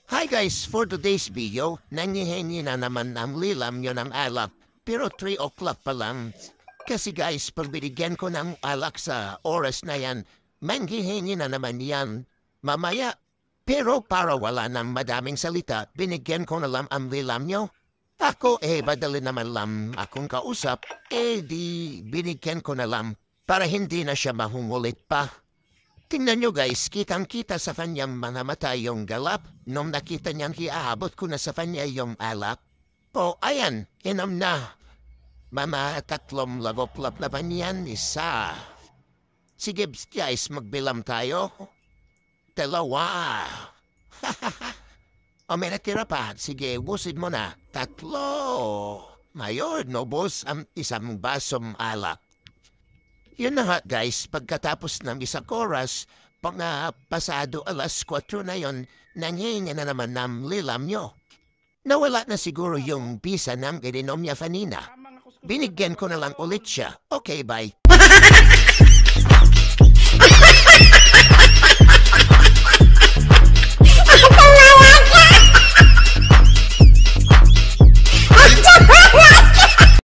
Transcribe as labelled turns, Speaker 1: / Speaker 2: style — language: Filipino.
Speaker 1: Hi guys, for today's video, nangihingi na naman ng lilam nyo ng alak. Pero 3 o'clock pa lang. Kasi guys, pag binigyan ko ng alak sa oras na yan, manghihingi na naman yan. Mamaya, pero para wala ng madaming salita, binigyan ko na lang ang lilam nyo. Ako badali naman lang akong kausap, di binigyan ko na lang para hindi na siya mahungulit pa. Tingnan nyo guys, kitang-kita sa kanyang mga mata yung galap nung nakita niyang iaabot ko na sa kanya yung alak. O ayan, inom na. Mama, tatlong lagoplap na ba niyan? Isa. Sige guys, magbilam tayo. Dalawa. O may natira pa. Sige, ubusin mo na. Tatlo. Mayon, ubos ang isang basong alak. Yun na nga guys, pagkatapos ng isang oras, pasado alas 4 na yon, nanghingi na naman ng lilam nyo. Nawala na siguro yung bisa ng ininom niya kanina. Binigyan ko na lang ulit siya. Okay, bye.